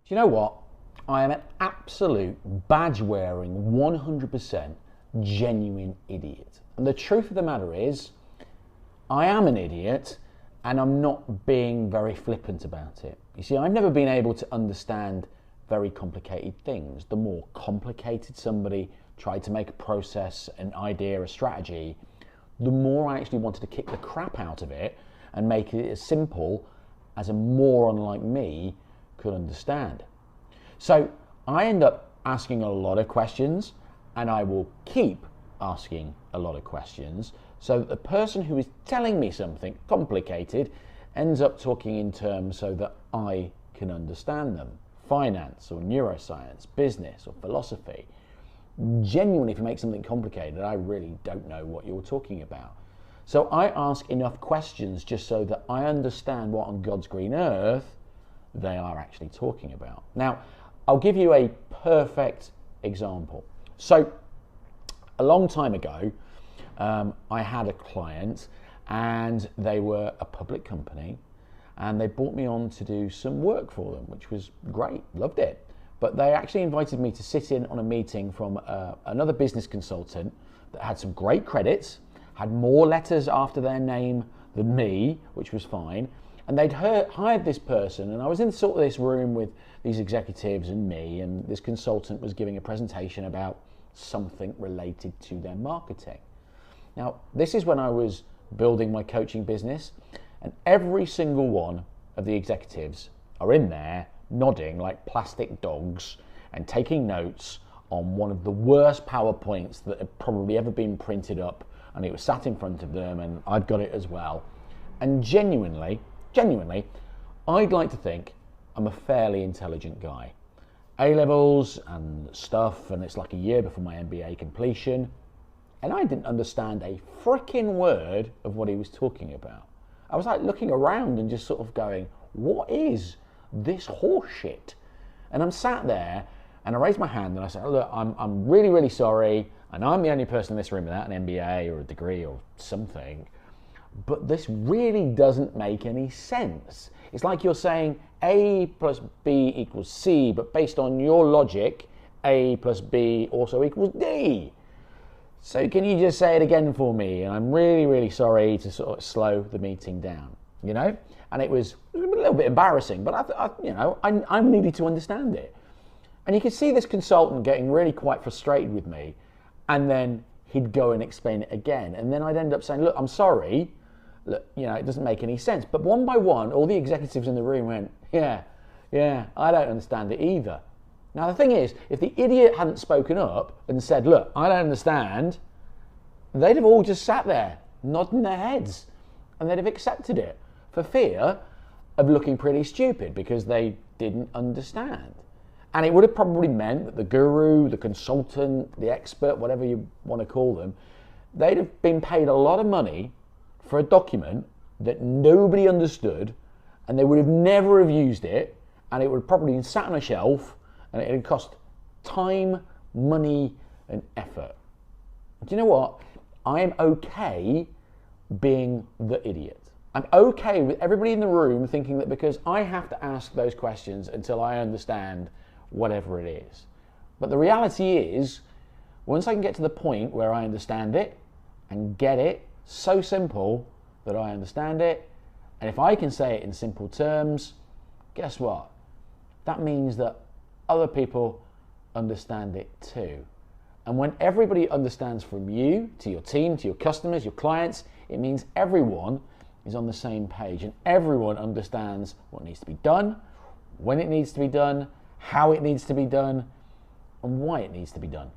Do you know what? I am an absolute badge-wearing, 100% genuine idiot. And the truth of the matter is, I am an idiot, and I'm not being very flippant about it. You see, I've never been able to understand very complicated things. The more complicated somebody tried to make a process, an idea, a strategy, the more I actually wanted to kick the crap out of it and make it as simple as a moron like me could understand. So I end up asking a lot of questions, and I will keep asking a lot of questions, so that the person who is telling me something complicated ends up talking in terms so that I can understand them. Finance or neuroscience, business or philosophy. Genuinely, if you make something complicated, I really don't know what you're talking about. So I ask enough questions just so that I understand what on God's green earth they are actually talking about. Now, I'll give you a perfect example. So a long time ago, I had a client, and they were a public company, and they brought me on to do some work for them, which was great, loved it. But they actually invited me to sit in on a meeting from another business consultant that had some great credits, had more letters after their name than me, which was fine. And they'd hired this person, and I was in sort of this room with these executives and me, and this consultant was giving a presentation about something related to their marketing. Now, this is when I was building my coaching business, and every single one of the executives are in there nodding like plastic dogs and taking notes on one of the worst PowerPoints that had probably ever been printed up, and it was sat in front of them, and I'd got it as well. And genuinely, I'd like to think I'm a fairly intelligent guy. A-levels and stuff, and it's like a year before my MBA completion, and I didn't understand a frickin' word of what he was talking about. I was like looking around and just sort of going, what is this horse shit? And I'm sat there, and I raised my hand and I said, look, I'm really, really sorry, and I'm the only person in this room without an MBA or a degree or something, but this really doesn't make any sense. It's like you're saying A plus B equals C, but based on your logic, A plus B also equals D. So can you just say it again for me? And I'm really, really sorry to sort of slow the meeting down, you know? And it was a little bit embarrassing, but I needed to understand it. And you could see this consultant getting really quite frustrated with me, and then he'd go and explain it again. And then I'd end up saying, look, I'm sorry, look, you know, it doesn't make any sense. But one by one, all the executives in the room went, yeah, I don't understand it either. Now, the thing is, if the idiot hadn't spoken up and said, look, I don't understand, they'd have all just sat there, nodding their heads, and they'd have accepted it for fear of looking pretty stupid because they didn't understand. And it would have probably meant that the guru, the consultant, the expert, whatever you want to call them, they'd have been paid a lot of money for a document that nobody understood, and they would have never have used it, and it would have probably been sat on a shelf, and it would cost time, money, and effort. Do you know what? I am okay being the idiot. I'm okay with everybody in the room thinking that because I have to ask those questions until I understand whatever it is. But the reality is, once I can get to the point where I understand it and get it so simple that I understand it, and if I can say it in simple terms, guess what? That means that other people understand it too. And when everybody understands from you to your team, to your customers, your clients, it means everyone is on the same page and everyone understands what needs to be done, when it needs to be done, how it needs to be done, and why it needs to be done.